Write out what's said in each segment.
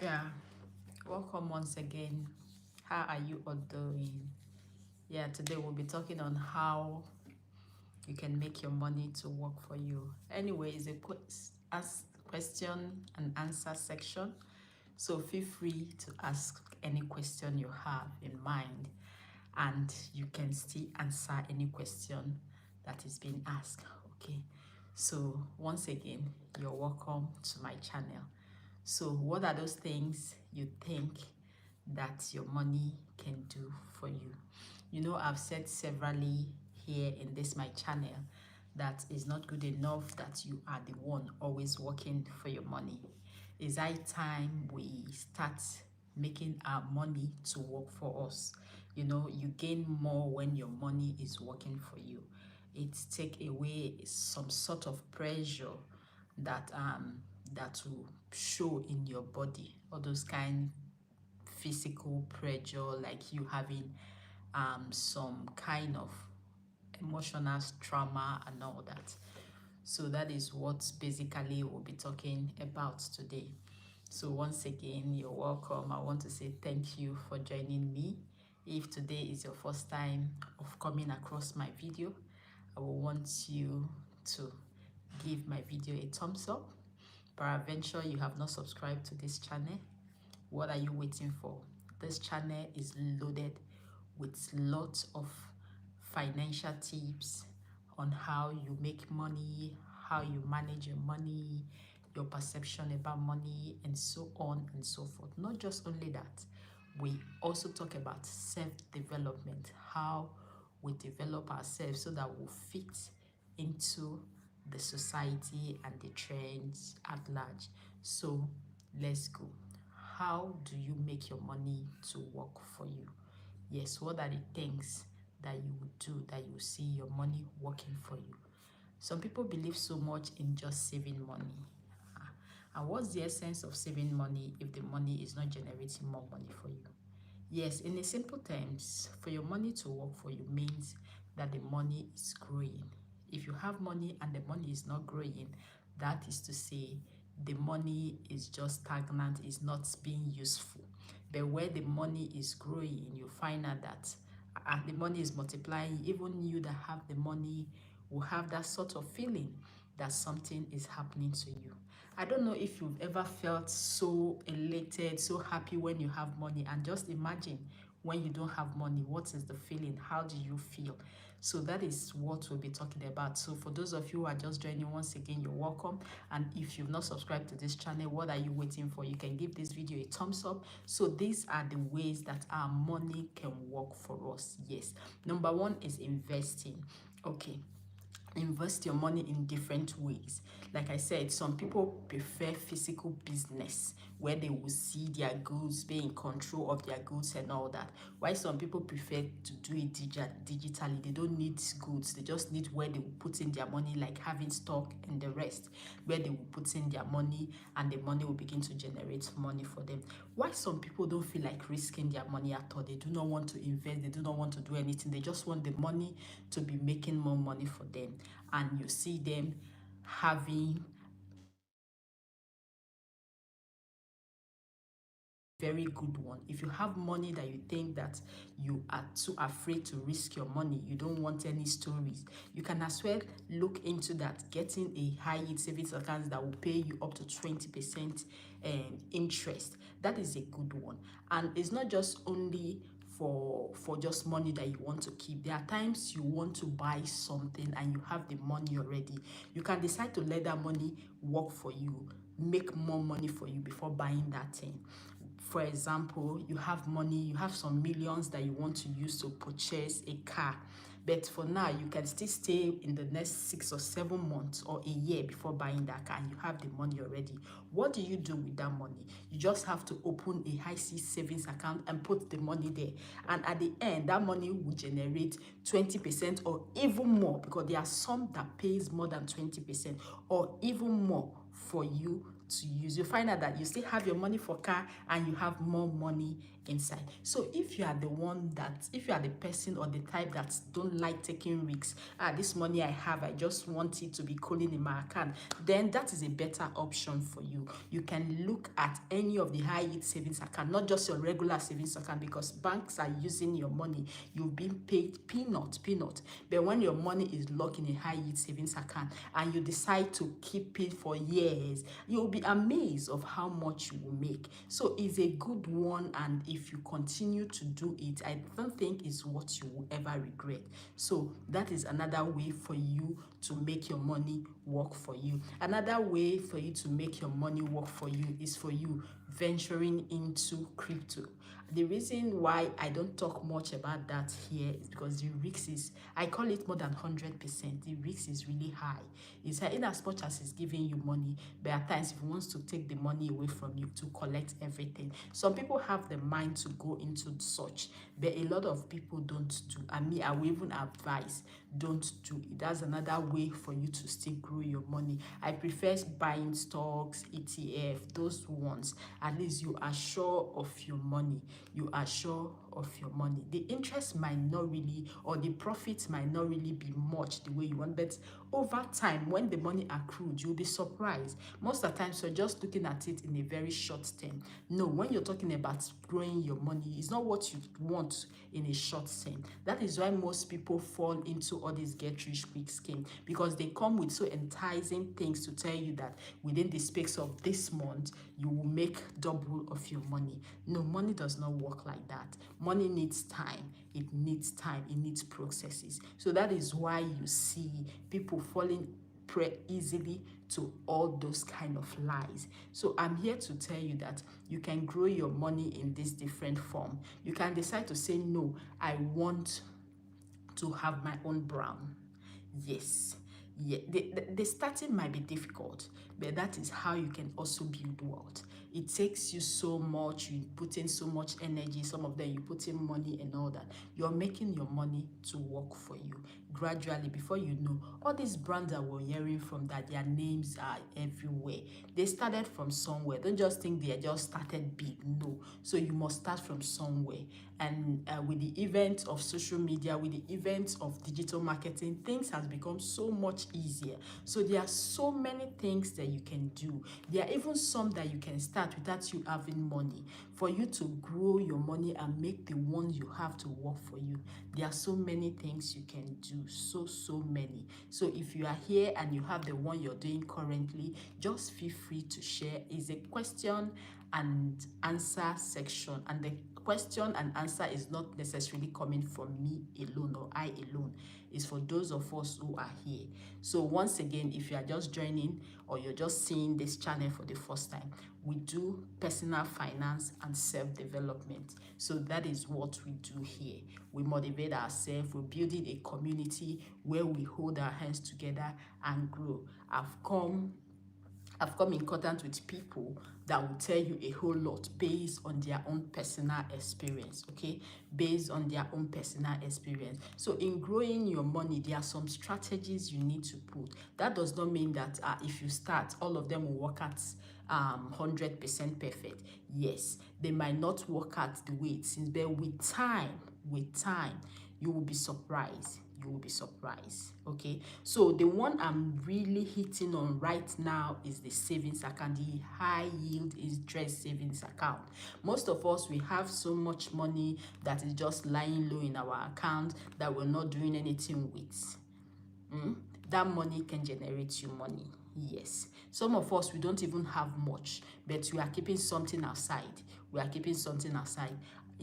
Yeah, welcome once again. How are you all doing? Yeah, today we'll be talking on how you can make your money to work for you. Anyway, it's a question and answer section, so feel free to ask any question you have in mind, and you can still answer any question that is being asked. Okay, so once again, you're welcome to my channel. So what are those things you think that your money can do for you? You know, I've said severally here in this my channel that it's not good enough that you are the one always working for your money. It's high time we start making our money to work for us. You know, you gain more when your money is working for you. It take away some sort of pressure that will show in your body, all those kind physical pressure, like you having some kind of emotional trauma and all that. So that is what basically we'll be talking about today. So once again, you're welcome. I want to say thank you for joining me. If today is your first time of coming across my video, I will want you to give my video a thumbs up. Peradventure you have not subscribed to this channel, what are you waiting for? This channel is loaded with lots of financial tips on how you make money, how you manage your money, your perception about money, and so on and so forth. Not just only that, we also talk about self-development, how we develop ourselves so that we'll fit into the society and the trends at large. So let's go. How do you make your money to work for you? Yes, what are the things that you would do that you see your money working for you? Some people believe so much in just saving money. And what's the essence of saving money if the money is not generating more money for you? Yes, in a simple terms, for your money to work for you means that the money is growing. If you have money and the money is not growing, that is to say the money is just stagnant, is not being useful. But where the money is growing, you find out that the money is multiplying. Even you that have the money will have that sort of feeling that something is happening to you. I don't know if you've ever felt so elated, so happy when you have money, and just imagine when you don't have money, what is the feeling? How do you feel? So that is what we'll be talking about. So for those of you who are just joining, once again, you're welcome. And if you've not subscribed to this channel, what are you waiting for? You can give this video a thumbs up. So these are the ways that our money can work for us. Yes. Number one is investing. Okay. Invest your money in different ways. Like I said, some people prefer physical business where they will see their goods, be in control of their goods and all that. While some people prefer to do it digitally. They don't need goods, they just need where they will put in their money, like having stock and the rest, where they will put in their money and the money will begin to generate money for them. Why some people don't feel like risking their money at all? They do not want to invest, they do not want to do anything, they just want the money to be making more money for them. And you see them having very good one. If you have money that you think that you are too afraid to risk your money, you don't want any stories, you can as well look into that, getting a high yield savings account that will pay you up to 20% interest. That is a good one. And it's not just only for just money that you want to keep. There are times you want to buy something and you have the money already. You can decide to let that money work for you, make more money for you before buying that thing. For example, you have money, you have some millions that you want to use to purchase a car. But for now, you can still stay in the next 6 or 7 months or a year before buying that car, and you have the money already. What do you do with that money? You just have to open a high C savings account and put the money there. And at the end, that money will generate 20% or even more, because there are some that pays more than 20% or even more for you to use. You find out that you still have your money for car and you have more money inside. So if you are the one that, if you are the person or the type that don't like taking risks, this money I have, I just want it to be cooling in my account, then that is a better option for you. You can look at any of the high yield savings account, not just your regular savings account, because banks are using your money. You've been paid peanut. But when your money is locked in a high yield savings account and you decide to keep it for years, you'll be amazed of how much you will make. So it's a good one, and if you continue to do it, I don't think it's what you will ever regret. So that is another way for you to make your money work for you. Another way for you to make your money work for you is for you venturing into crypto. The reason why I don't talk much about that here is because the risk is, I call it more than 100%. The risk is really high. It's high in as much as it's giving you money, but at times if it wants to take the money away from you to collect everything. Some people have the mind to go into such, but a lot of people don't do. And me, I will even advise, don't do it. That's another way for you to still grow your money. I prefer buying stocks, ETF, those ones. At least you are sure of your money. You are sure of your money. The interest might not really, or the profits might not really be much the way you want, but over time, when the money accrued, you'll be surprised. Most of the times, you're just looking at it in a very short term. No, when you're talking about growing your money, it's not what you want in a short term. That is why most people fall into all these get rich quick scheme, because they come with so enticing things to tell you that within the space of this month, you will make double of your money. No, money does not work like that. Money needs time. It needs time. It needs processes. So that is why you see people falling prey easily to all those kind of lies. So I'm here to tell you that you can grow your money in this different form. You can decide to say, no, I want to have my own brand. Yes. Yeah, the starting might be difficult, but that is how you can also build wealth. It takes you so much, you put in so much energy, some of them you put in money and all that. You're making your money to work for you. Gradually, before you know, all these brands that we're hearing from, that their names are everywhere. They started from somewhere. Don't just think they just started big. No. So you must start from somewhere. And with the event of social media, with the event of digital marketing, things has become so much easier. So there are so many things that you can do. There are even some that you can start without you having money. For you to grow your money and make the ones you have to work for you, there are so many things you can do. So many. So if you are here and you have the one you're doing currently, just feel free to share. It's a question and answer section, and the question and answer is not necessarily coming from me alone or I alone. It's for those of us who are here. So once again, if you are just joining or you're just seeing this channel for the first time, we do personal finance and self-development. So that is what we do here. We motivate ourselves. We're building a community where we hold our hands together and grow. I've come in contact with people that will tell you a whole lot based on their own personal experience, okay? Based on their own personal experience. So in growing your money, there are some strategies you need to put. That does not mean that if you start, all of them will work at 100% perfect. Yes, they might not work out the way it seems, but with time, you will be surprised. You will be surprised. Okay, so the one I'm really hitting on right now is the savings account, the high yield interest savings account. Most of us, we have so much money that is just lying low in our account that we're not doing anything with. That money can generate you money. Yes, some of us, we don't even have much, but we are keeping something aside. We are keeping something aside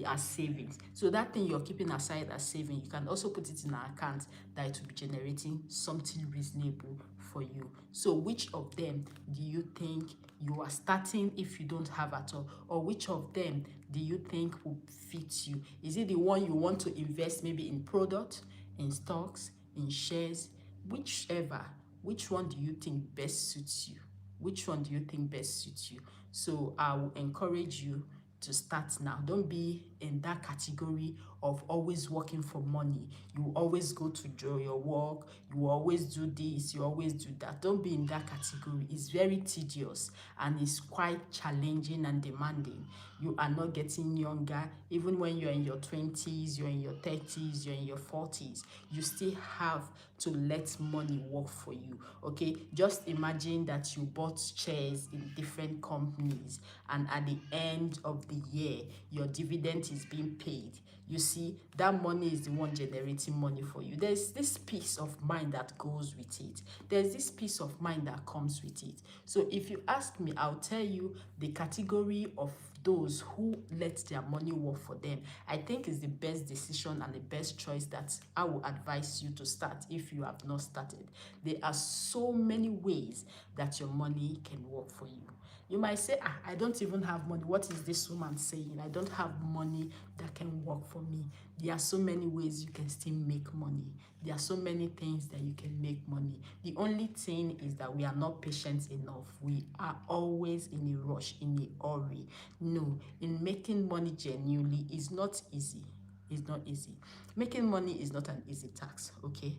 as savings. So that thing you're keeping aside as saving, you can also put it in an account that it will be generating something reasonable for you. So which of them do you think you are starting if you don't have at all? Or which of them do you think will fit you? Is it the one you want to invest maybe in product, in stocks, in shares? Whichever. Which one do you think best suits you? Which one do you think best suits you? So I will encourage you to start now. Don't be in that category of always working for money. You always go to your work, you always do this, you always do that. Don't be in that category. It's very tedious and it's quite challenging and demanding. You are not getting younger. Even when you're in your 20s, you're in your 30s, you're in your 40s, you still have to let money work for you. Okay, just imagine that you bought shares in different companies, and at the end of the year your dividend is being paid. You see, that money is the one generating money for you. There's this peace of mind that goes with it. There's this peace of mind that comes with it. So if you ask me, I'll tell you the category of those who let their money work for them. I think is the best decision and the best choice that I will advise you to start if you have not started. There are so many ways that your money can work for you. You might say, I don't even have money. What is this woman saying? I don't have money that can work for me. There are so many ways you can still make money. There are so many things that you can make money. The only thing is that we are not patient enough. We are always in a rush, in a hurry. No, in making money genuinely is not easy. It's not easy. Making money is not an easy task, okay?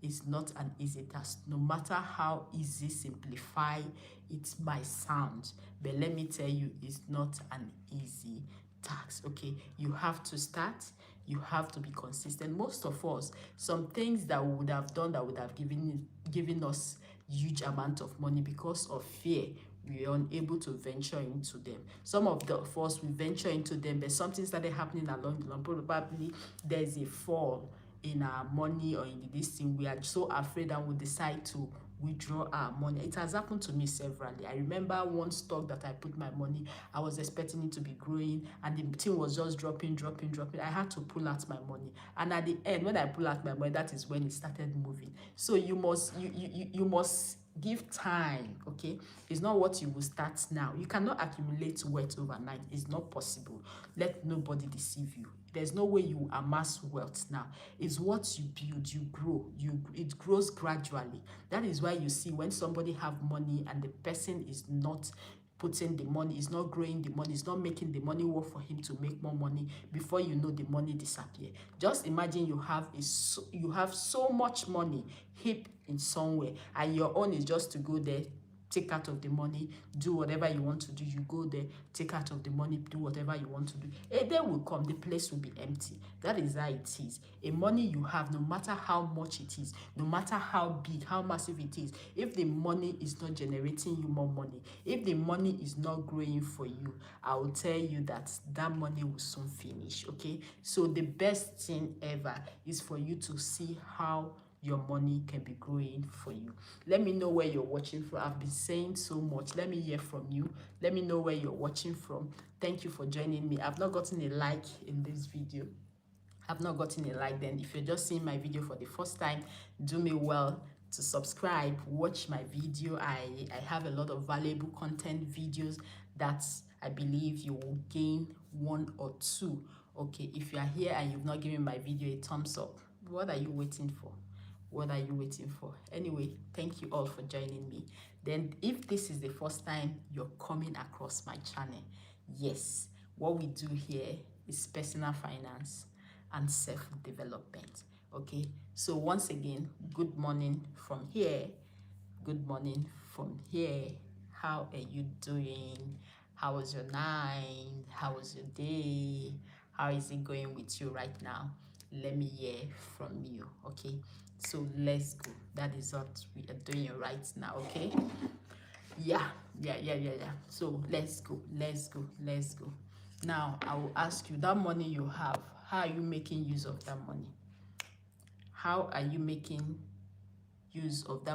It's not an easy task, no matter how easy, simplify it might sound. But let me tell you, it's not an easy task, okay? You have to start, you have to be consistent. Most of us, some things that we would have done that would have given us huge amount of money, because of fear, we are unable to venture into them. Some of us, we venture into them, but something started happening along the line. Probably there's a fall in our money or in this thing. We are so afraid and we decide to withdraw our money. It has happened to me severally. I remember one stock that I put my money, I was expecting it to be growing, and the thing was just dropping. I had to pull out my money, and at the end, when I pull out my money, that is when it started moving. So you must give time, okay? It's not what you will start now. You cannot accumulate wealth overnight. It's not possible. Let nobody deceive you. There's no way you amass wealth now. It's what you build, you grow. It grows gradually. That is why you see when somebody have money and the person is not putting the money, is not growing the money, is not making the money work for him to make more money, before you know, the money disappear. Just imagine you have so much money heap in somewhere, and your own is just to go there, take out of the money, do whatever you want to do. You go there, take out of the money, do whatever you want to do. A day will come, the place will be empty. That is how it is. A money you have, no matter how much it is, no matter how big, how massive it is, if the money is not generating you more money, if the money is not growing for you, I will tell you that that money will soon finish, okay? So the best thing ever is for you to see how your money can be growing for you. Let me know where you're watching from. I've been saying so much. Let me hear from you. Let me know where you're watching from. Thank you for joining me. I've not gotten a like in this video. I've not gotten a like. Then if you're just seeing my video for the first time, do me well to subscribe, watch my video. I have a lot of valuable content videos that I believe you will gain one or two. Okay, if you are here and you've not given my video a thumbs up, what are you waiting for? What are you waiting for? Anyway, thank you all for joining me. Then if this is the first time you're coming across my channel, yes, what we do here is personal finance and self-development. Okay, so once again, good morning from here. Good morning from here. How are you doing? How was your night? How was your day? How is it going with you right now? Let me hear from you. Okay, so let's go. That is what we are doing right now. Okay, yeah. So let's go. Now I will ask you, that money you have, how are you making use of that money? How are you making use of that